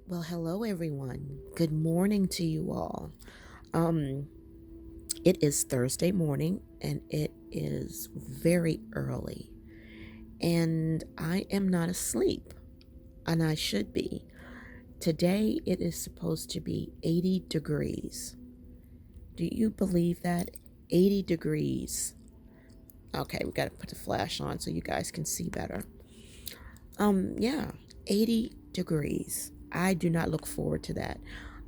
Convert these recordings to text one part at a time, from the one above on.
Well, hello everyone. Good morning to you all. Um, it is Thursday morning and it is very early. And I am not asleep, and I should be. Today it is supposed to be 80 degrees. Do you believe that? 80 degrees. Okay, we got to put the flash on so you guys can see better. Yeah, 80 degrees. I do not look forward to that.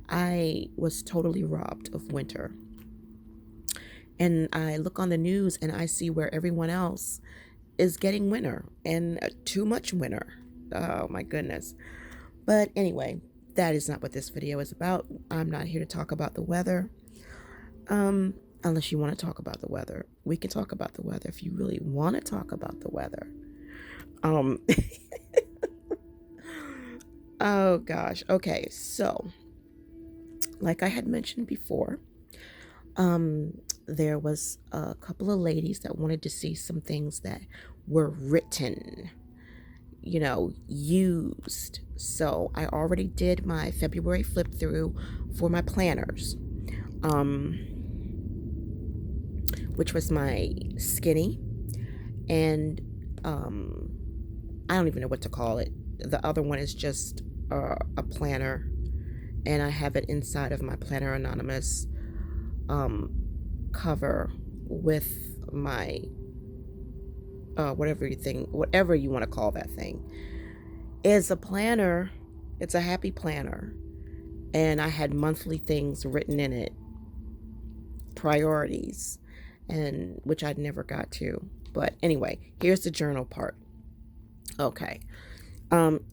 I was totally robbed of winter. And I look on the news and I see where everyone else is getting winter and too much winter. Oh my goodness. But anyway, that is not what this video is about. I'm not here to talk about the weather. Unless you want to talk about the weather. We can talk about the weather if you really want to talk about the weather. Um oh gosh. Okay, so like I had mentioned before, there was a couple of ladies that wanted to see some things that were written, used. So I already did my February flip through for my planners, um, which was my skinny and I don't even know what to call it. The other one is just a planner, and I have it inside of my Planner Anonymous um, cover with my whatever you want to call that thing. Is a planner. It's a happy planner, and I had monthly things written in it, priorities, and which I'd never got to. But anyway, here's the journal part. Okay.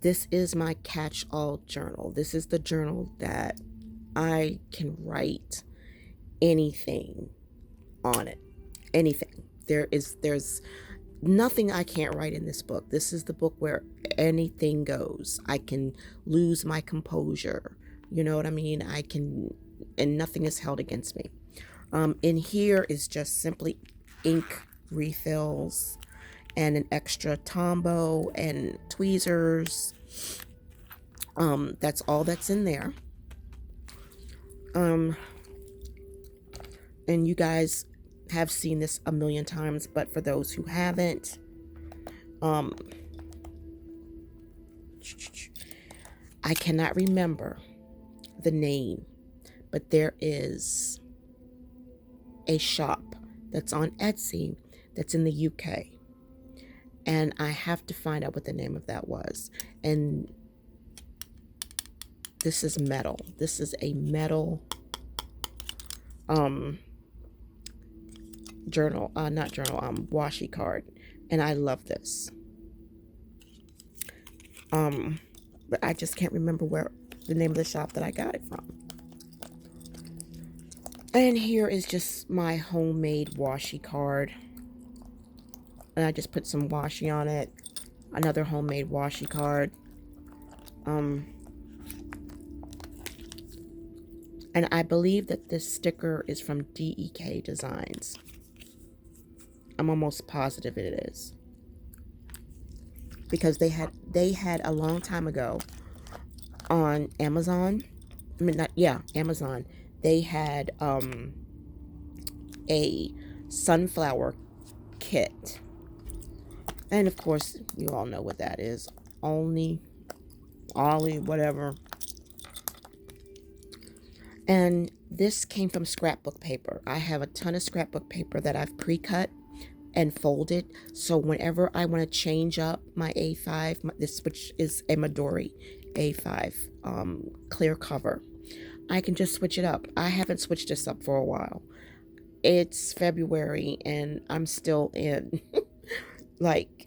This is my catch-all journal. This is the journal that I can write anything on it. Anything. There's nothing I can't write in this book. This is the book where anything goes. I can lose my composure. You know what I mean? And nothing is held against me. In here is just simply ink refills and an extra Tombow and tweezers. That's all that's in there. And you guys have seen this a million times, but for those who haven't, I cannot remember the name, but there is a shop that's on Etsy that's in the UK. And I have to find out what the name of that was. And this is metal. This is a metal journal, not journal, washi card. And I love this. But I just can't remember where the name of the shop that I got it from. And here is just my homemade washi card. And I just put some washi on it. Another homemade washi card. And I believe that this sticker is from DEK Designs. I'm almost positive it is. Because they had a long time ago on Amazon. Amazon. They had a sunflower kit. And of course, you all know what that is. Ollie, whatever. And this came from scrapbook paper. I have a ton of scrapbook paper that I've pre-cut and folded. So whenever I want to change up my A5, this which is a Midori A5 clear cover, I can just switch it up. I haven't switched this up for a while. It's February and I'm still in like,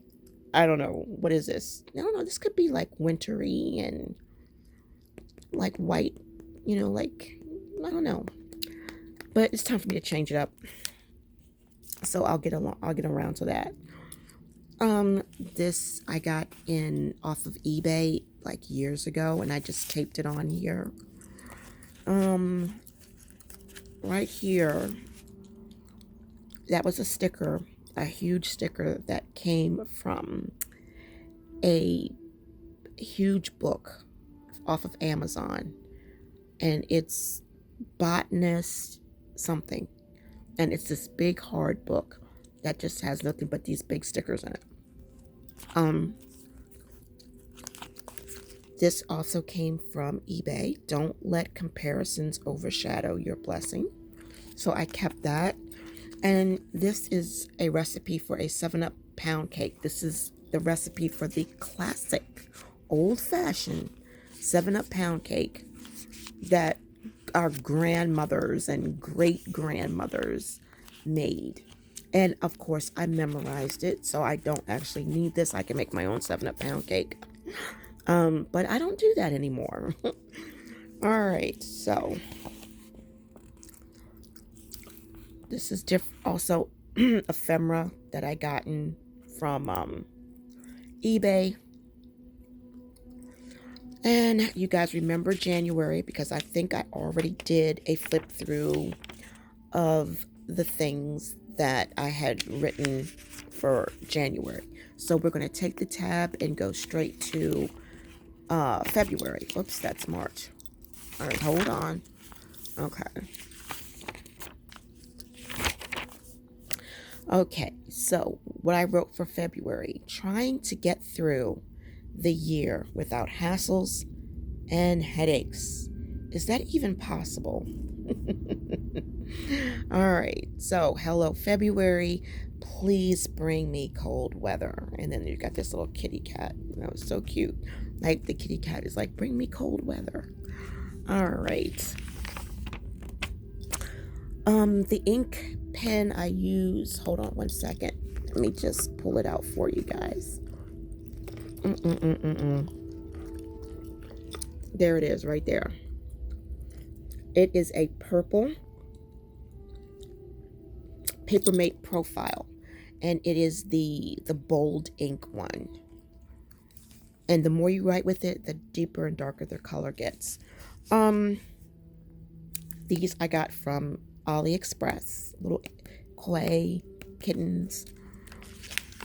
I don't know, what is this? I don't know, this could be like wintry and like white, like, I don't know. But it's time for me to change it up. So I'll get around to that. This I got in off of eBay like years ago, and I just taped it on here. Right here, that was a sticker, a huge sticker that came from a huge book off of Amazon, and it's Botanist something. And it's this big hard book that just has nothing but these big stickers in it. Um, this also came from eBay. Don't let comparisons overshadow your blessing. So I kept that. And this is a recipe for a 7-Up pound cake. This is the recipe for the classic, old-fashioned 7-Up pound cake that our grandmothers and great-grandmothers made. And of course, I memorized it, so I don't actually need this. I can make my own 7-Up pound cake. But I don't do that anymore. All right, so this is also ephemera that I gotten from eBay. And you guys remember January, because I think I already did a flip through of the things that I had written for January. So we're going to take the tab and go straight to February. Oops, that's March. All right, hold on. Okay. Okay, so what I wrote for February: trying to get through the year without hassles and headaches. Is that even possible? All right, so hello, February. Please bring me cold weather. And then you got this little kitty cat. That was so cute. Like, the kitty cat is like, bring me cold weather. All right. The ink pen I use, hold on one second. Let me just pull it out for you guys. There it is, right there. It is a purple Papermate Profile, and it is the bold ink one. And the more you write with it, the deeper and darker the color gets. These I got from AliExpress, little clay kittens.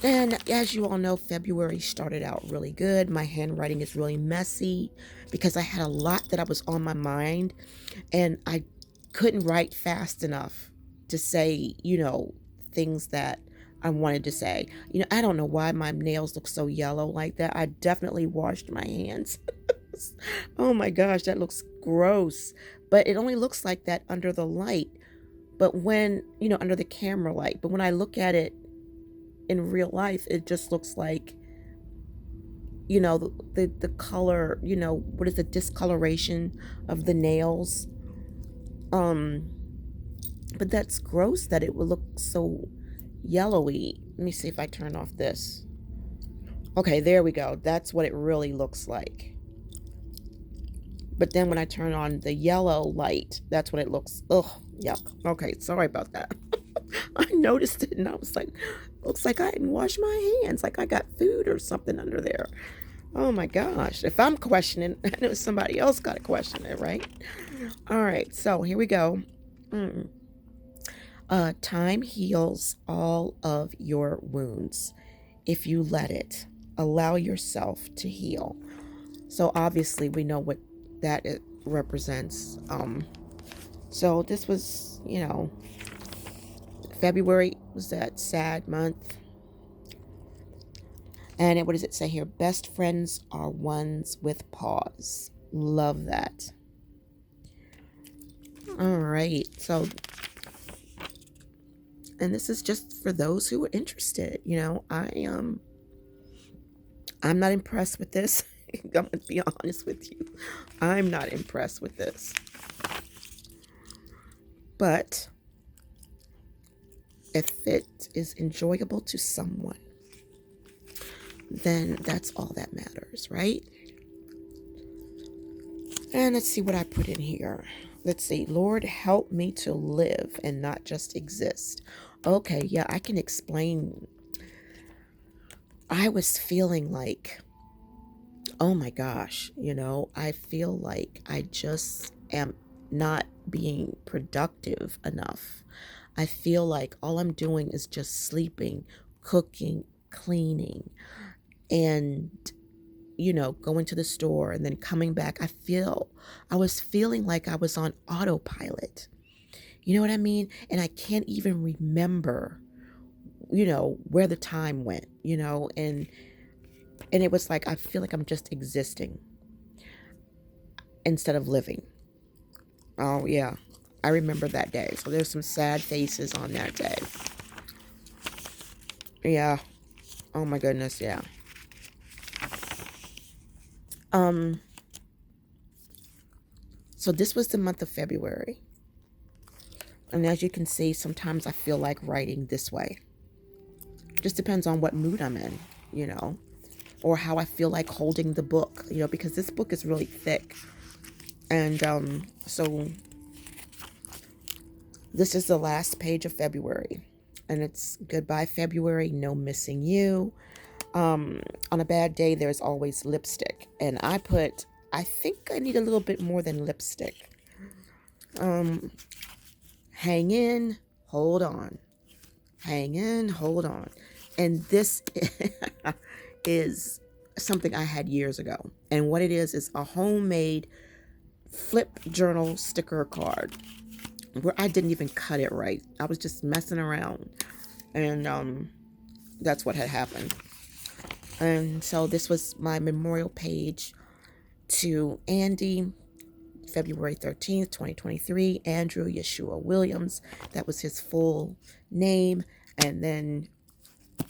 And as you all know, February started out really good. My handwriting is really messy because I had a lot that I was on my mind, and I couldn't write fast enough to say, things that I wanted to say. I don't know why my nails look so yellow like that. I definitely washed my hands. Oh my gosh, that looks gross. But it only looks like that under the light. But when, under the camera light. But when I look at it in real life, it just looks like, the color, what is the discoloration of the nails. But that's gross that it would look so yellowy. Let me see if I turn off this. Okay, there we go. That's what it really looks like. But then when I turn on the yellow light, that's what it looks. Ugh, yuck. Okay, sorry about that. I noticed it and I was like, looks like I didn't wash my hands. Like I got food or something under there. Oh my gosh. If I'm questioning, I know somebody else got to question it, right? All right, so here we go. Time heals all of your wounds if you let it. Allow yourself to heal. So obviously we know what that it represents. So this was, February was that sad month. And what does it say here? Best friends are ones with pause. Love that. All right. So, and this is just for those who are interested. I'm not impressed with this. I'm going to be honest with you. I'm not impressed with this. But if it is enjoyable to someone, then that's all that matters, right? And let's see what I put in here. Let's see. Lord, help me to live and not just exist. Okay, yeah, I can explain. I was feeling like, oh my gosh, I feel like I just am not being productive enough. I feel like all I'm doing is just sleeping, cooking, cleaning, and going to the store and then coming back, I was feeling like I was on autopilot. You know what I mean? And I can't even remember, where the time went, and it was like I feel like I'm just existing instead of living. Oh yeah. I remember that day. So there's some sad faces on that day. Yeah. Oh my goodness, yeah. Um so this was the month of February. And as you can see, sometimes I feel like writing this way. Just depends on what mood I'm in, you know, or how I feel like holding the book, because this book is really thick. And so this is the last page of February. And it's goodbye February, no missing you. On a bad day, there's always lipstick. And I think I need a little bit more than lipstick. Hang in, hold on. Hang in, hold on. And this is something I had years ago. And what it is a homemade flip journal sticker card where I didn't even cut it right. I was just messing around. And that's what had happened. And so this was my memorial page to Andy, February 13th, 2023, Andrew Yeshua Williams. That was his full name. And then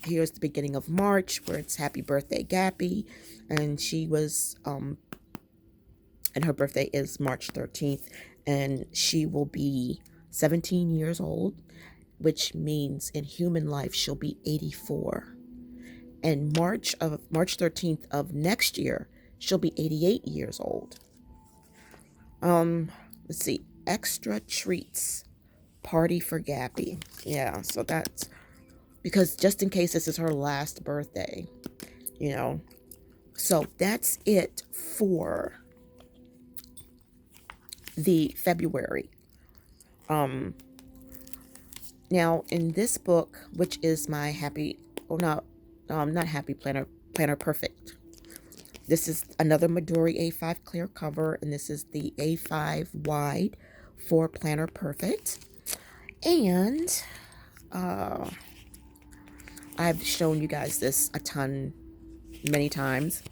here's the beginning of March where it's happy birthday, Gappy. And she was, and her birthday is March 13th. And she will be 17 years old, which means in human life she'll be 84. And March 13th of next year, she'll be 88 years old. Let's see. Extra treats. Party for Gappy. Yeah, so that's because just in case this is her last birthday, So that's it for the February. Now in this book, which is my not happy planner perfect. This is another Midori A5 clear cover, and this is the A5 wide for Planner Perfect. And I've shown you guys this many times.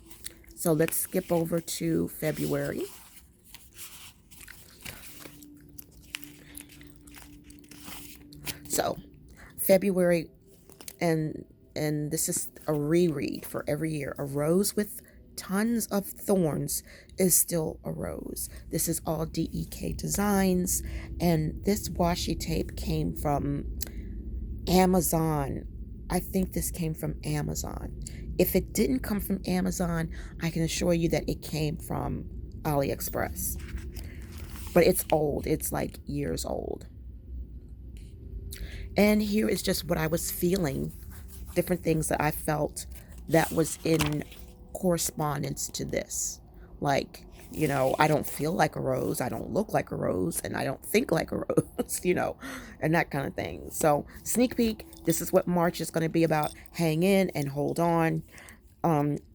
So let's skip over to February. So February, and this is a reread for every year. A rose with tons of thorns is still a rose. This is all DEK Designs, and this washi tape came from Amazon. I think this came from Amazon. If it didn't come from Amazon, I can assure you that it came from AliExpress. But it's old. It's like years old. And here is just what I was feeling, different things that I felt that was in correspondence to this. Like, I don't feel like a rose, I don't look like a rose, and I don't think like a rose, and that kind of thing. So, sneak peek, this is what March is going to be about. Hang in and hold on.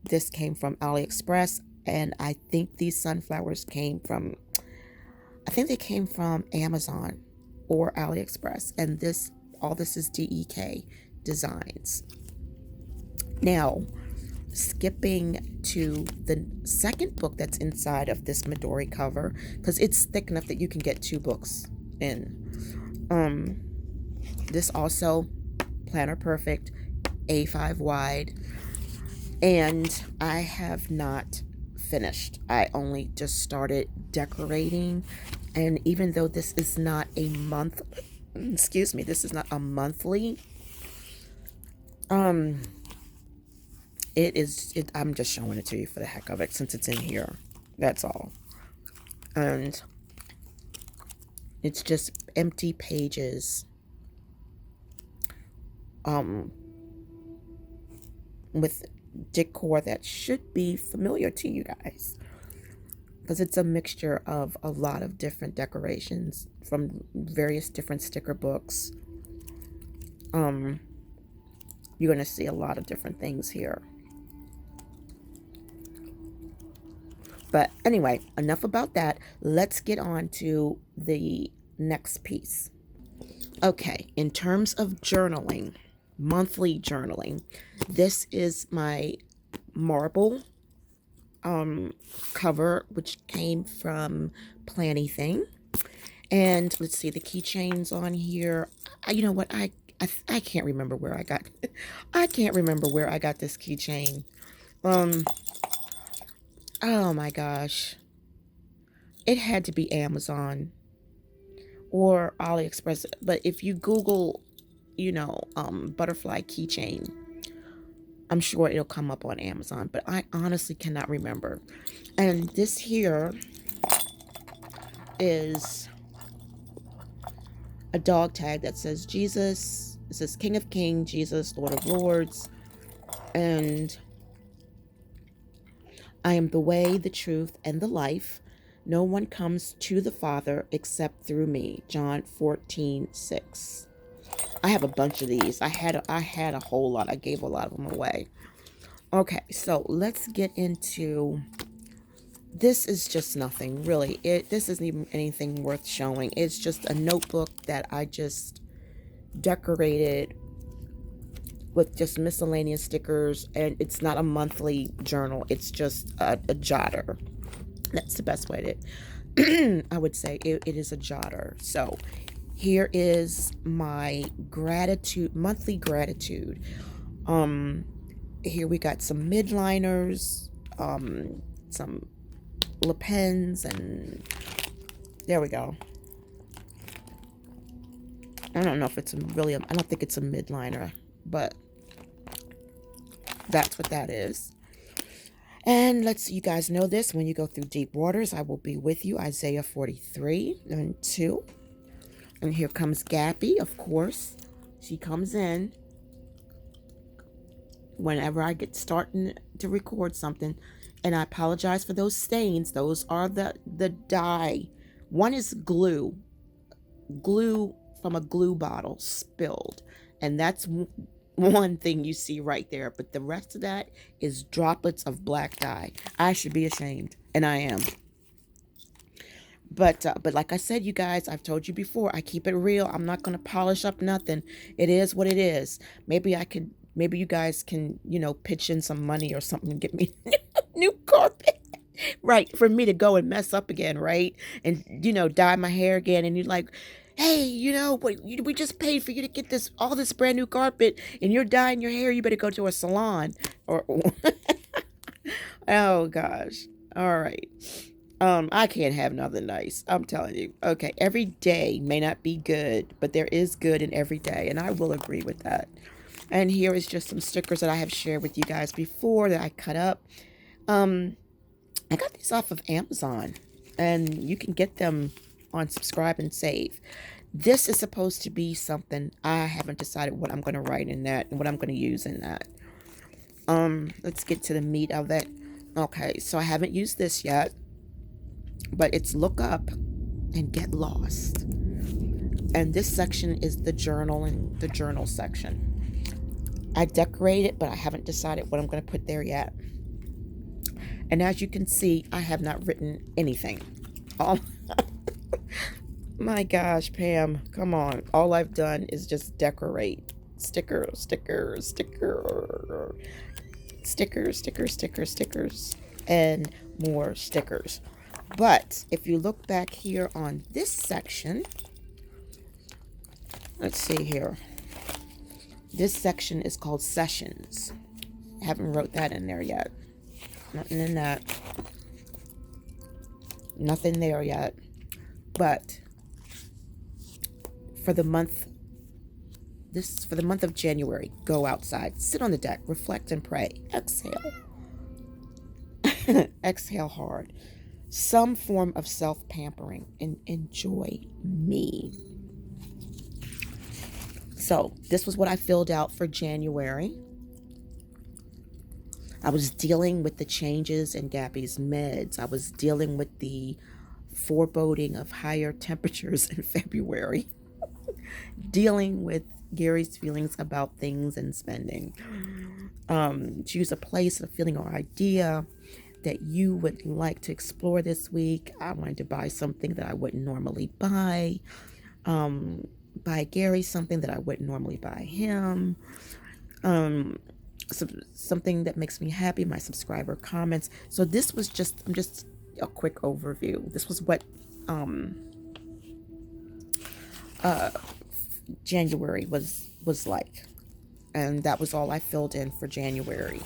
This came from AliExpress, and I think these sunflowers came from Amazon or AliExpress, and all this is DEK Designs. Now, skipping to the second book that's inside of this Midori cover, because it's thick enough that you can get 2 books in. This also Planner Perfect, A5 wide, and I have not finished. I only just started decorating, and even though this is not a this is not a monthly, I'm just showing it to you for the heck of it since it's in here. That's all. And it's just empty pages. With decor that should be familiar to you guys. Because it's a mixture of a lot of different decorations from various different sticker books. You're going to see a lot of different things here. But anyway, enough about that. Let's get on to the next piece. Okay, in terms of journaling, monthly journaling, this is my marble cover, which came from Plannything. And let's see, the keychains on here. You know what? I can't remember where I got. I can't remember where I got this keychain. Um. Oh my gosh. It had to be Amazon or AliExpress. But if you Google, butterfly keychain, I'm sure it'll come up on Amazon. But I honestly cannot remember. And this here is a dog tag that says Jesus. It says King of Kings, Jesus, Lord of Lords. And I am the way, the truth, and the life. No one comes to the Father except through me. John 14:6. I have a bunch of these. I had a whole lot. I gave a lot of them away. Okay, so let's get into this. Is just nothing really. This isn't even anything worth showing. It's just a notebook that I just decorated with just miscellaneous stickers, and it's not a monthly journal. It's just a jotter. That's the best way to I would say it is a jotter. So here is my gratitude, monthly gratitude. Here we got some midliners, some Le Pens, and there we go. I don't know if it's really I don't think it's a midliner, but that's what that is. And you guys know this. When you go through deep waters, I will be with you. Isaiah 43:2. And here comes Gappy, of course. She comes in whenever I get starting to record something. And I apologize for those stains. Those are the dye. One is glue from a glue bottle spilled. And that's one thing you see right there. But the rest of that is droplets of black dye. I should be ashamed. And I am. But like I said, you guys, I've told you before, I keep it real. I'm not going to polish up nothing. It is what it is. Maybe you guys can, pitch in some money or something and get me new carpet. Right. For me to go and mess up again. Right. And, dye my hair again. And you're like, hey, we just paid for you to get all this brand new carpet and you're dyeing your hair. You better go to a salon or, oh gosh. All right. I can't have nothing nice. I'm telling you. Okay, every day may not be good, but there is good in every day, and I will agree with that. And here is just some stickers that I have shared with you guys before that I cut up. I got these off of Amazon, and you can get them on Subscribe and Save. This is supposed to be something. I haven't decided what I'm going to write in that and what I'm going to use in that. Let's get to the meat of it. Okay, so I haven't used this yet. But it's look up and get lost. And this section is the journal and the journal section. I decorate it, but I haven't decided what I'm going to put there yet. And as you can see, I have not written anything. Oh, my gosh, Pam, come on. All I've done is just decorate. Stickers, stickers, stickers, stickers, stickers, stickers, stickers, and more stickers. But if you look back here on this section, let's see here. This section is called Sessions. I haven't wrote that in there yet. Nothing in that. Nothing there yet. But for the month of January, go outside, sit on the deck, reflect and pray. Exhale. Exhale hard. Some form of self-pampering and enjoy me. So this was what I filled out for January. I was dealing with the changes in Gabby's meds. I was dealing with the foreboding of higher temperatures in February. Dealing with Gary's feelings about things and spending. Choose a place, a feeling, or idea that you would like to explore this week. I wanted to buy something that I wouldn't normally buy. Buy Gary something that I wouldn't normally buy him. Something that makes me happy, my subscriber comments. So this was just a quick overview. This was what January was like, and that was all I filled in for January.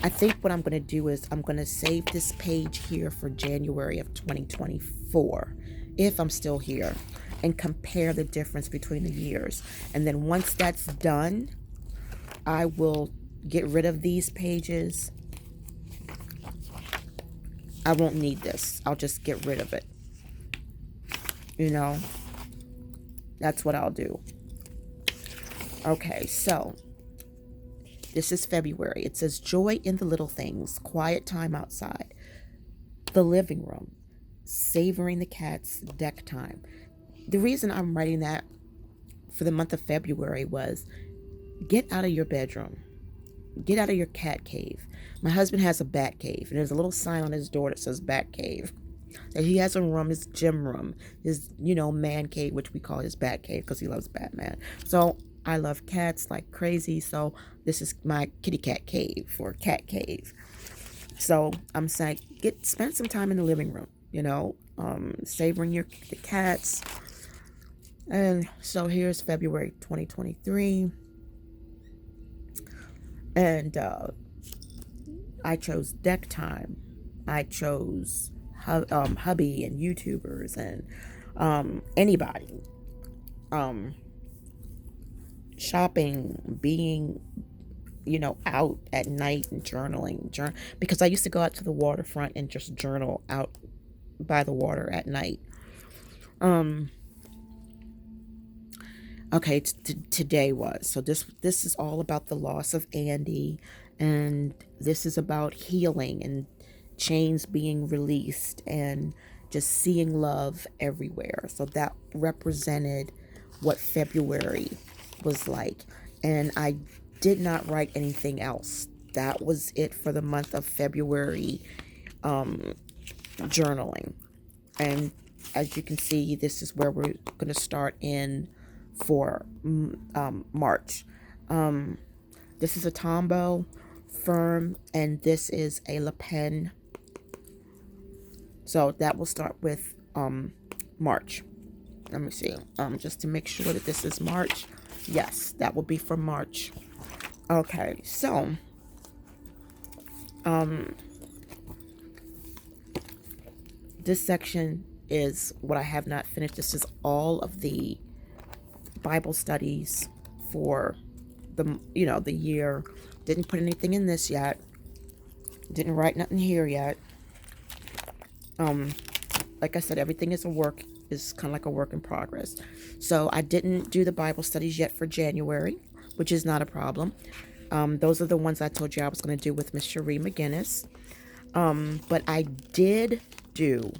I think what I'm going to do is I'm going to save this page here for January of 2024, if I'm still here, and compare the difference between the years. And then once that's done, I will get rid of these pages. I won't need this. I'll just get rid of it. You know, that's what I'll do. Okay, so this is February. It says joy in the little things, quiet time outside, the living room, savoring the cats, deck time. The reason I'm writing that for the month of February was get out of your bedroom. Get out of your cat cave. My husband has a bat cave, and there's a little sign on his door that says bat cave. That he has a room, his gym room, his, man cave, which we call his bat cave because he loves Batman. So I love cats like crazy, so this is my kitty cat cave or cat cave. So I'm saying, spend some time in the living room, savoring the cats. And so here's February 2023. And I chose deck time. I chose hubby and YouTubers and anybody. Shopping, being, out at night and journaling. Because I used to go out to the waterfront and just journal out by the water at night. Okay, today was. So this is all about the loss of Andy, and this is about healing and chains being released and just seeing love everywhere. So that represented what February was like. And I did not write anything else. That was it for the month of February journaling. And as you can see, this is where we're going to start in for March. This is a Tombow firm, and this is a Le Pen. So that will start with March. Let me see, just to make sure that this is March. Yes, that will be for March. Okay, so this section is what I have not finished. This is all of the Bible studies for the year. Didn't put anything in this yet. Didn't write nothing here yet. Like I said, everything is kind of like a work in progress. So I didn't do the Bible studies yet for January, which is not a problem. Those are the ones I told you I was going to do with Miss Cherie McGinnis. But I did do,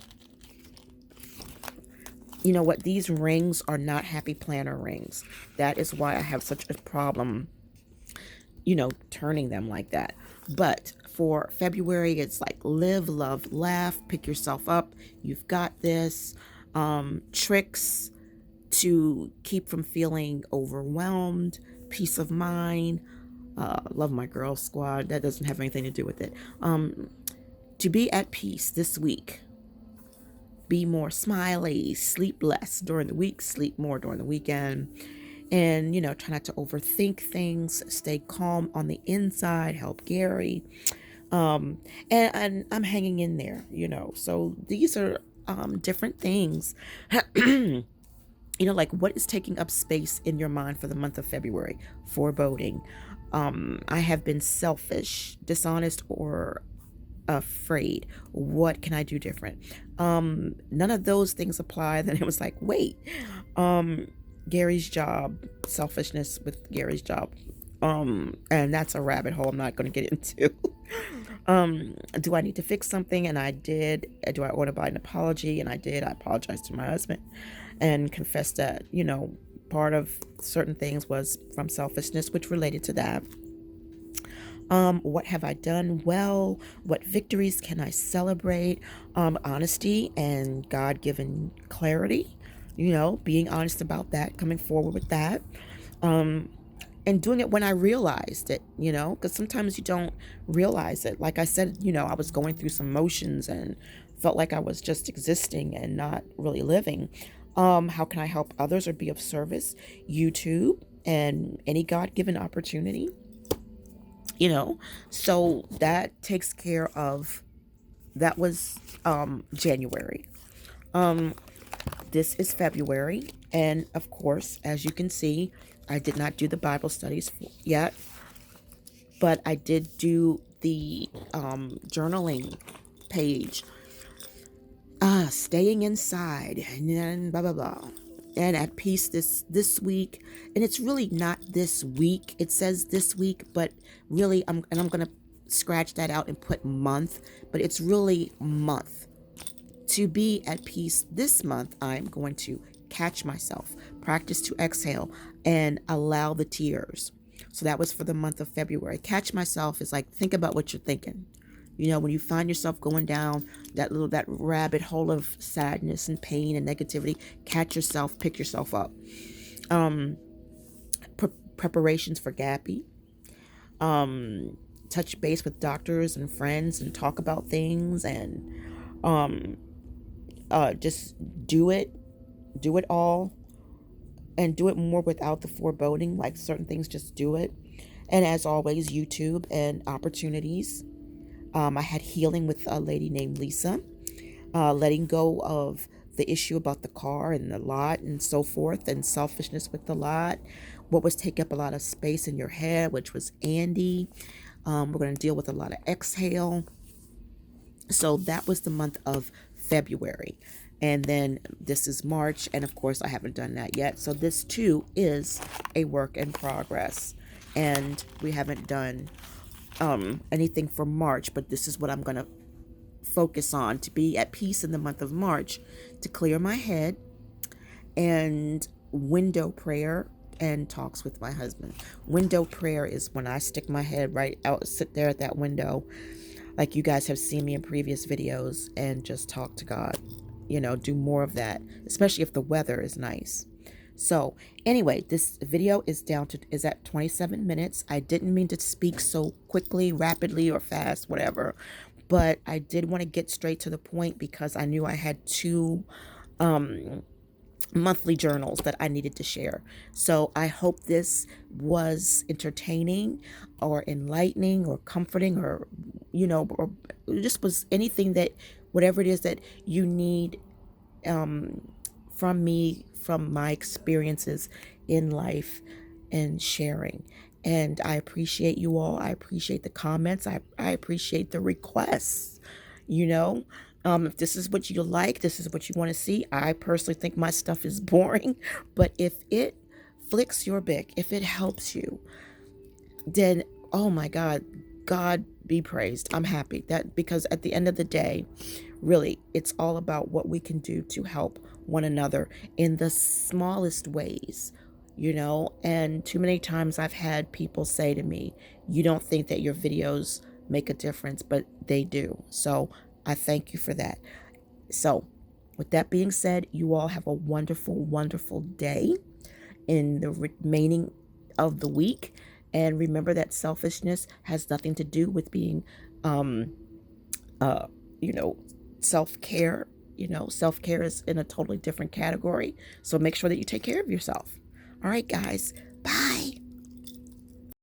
these rings are not happy planner rings. That is why I have such a problem, turning them like that. But for February, it's like live, love, laugh, pick yourself up. You've got this. Tricks to keep from feeling overwhelmed, peace of mind. Love my girl squad. That doesn't have anything to do with it. To be at peace this week. Be more smiley, sleep less during the week, sleep more during the weekend. And, try not to overthink things, stay calm on the inside, help Gary. And I'm hanging in there, So these are different things. Like what is taking up space in your mind for the month of February? Foreboding. I have been selfish, dishonest, or afraid. What can I do different? None of those things apply. Then it was like, wait, Gary's job, selfishness with Gary's job. And that's a rabbit hole I'm not going to get into. Do I need to fix something? And I did. Do I want to buy an apology? And I did. I apologized to my husband and confessed that, part of certain things was from selfishness, which related to that. What have I done well? What victories can I celebrate? Honesty and God-given clarity, being honest about that, coming forward with that. Um, and doing it when I realized it, because sometimes you don't realize it. Like I said, I was going through some motions and felt like I was just existing and not really living. How can I help others or be of service? YouTube and any God given opportunity, you know. So that takes care of that was January. Um, this is February, and of course, as you can see, I did not do the Bible studies yet, but I did do the journaling page. Staying inside and then blah blah blah. And at peace this week. And it's really not this week. It says this week, but really I'm gonna scratch that out and put month, but it's really month. To be at peace this month, I'm going to catch myself, practice to exhale, and allow the tears. So that was for the month of February. Catch myself is like, think about what you're thinking. When you find yourself going down that rabbit hole of sadness and pain and negativity, catch yourself, pick yourself up. Um, Preparations for Gappy. Touch base with doctors and friends and talk about things and um, just do it all, and do it more without the foreboding. Like certain things, just do it. And as always, YouTube and opportunities. I had healing with a lady named Lisa, letting go of the issue about the car and the lot and so forth, and selfishness with the lot. What was taking up a lot of space in your head, which was Andy. We're going to deal with a lot of exhale. So that was the month of February. And then this is March. And of course, I haven't done that yet. So this too is a work in progress. And we haven't done anything for March, but this is what I'm going to focus on to be at peace in the month of March, to clear my head, and window prayer and talks with my husband. Window prayer is when I stick my head right out, sit there at that window, like you guys have seen me in previous videos, and just talk to God. Do more of that, especially if the weather is nice. So anyway, this video is at 27 minutes. I didn't mean to speak so quickly, rapidly, or fast, whatever, but I did want to get straight to the point because I knew I had two monthly journals that I needed to share. So I hope this was entertaining or enlightening or comforting, or or just was anything that, whatever it is that you need from me, from my experiences in life and sharing. And I appreciate you all. I appreciate the comments. I appreciate the requests. You know, if this is what you like, this is what you want to see. I personally think my stuff is boring, but if it flicks your bick, if it helps you, then oh my God, God be praised. I'm happy that, because at the end of the day, really, it's all about what we can do to help one another in the smallest ways, and too many times I've had people say to me, you don't think that your videos make a difference, but they do. So I thank you for that. So with that being said, you all have a wonderful, wonderful day in the remaining of the week. And remember that selfishness has nothing to do with being, uh, you know, self-care. Self-care is in a totally different category. So make sure that you take care of yourself. All right, guys. Bye.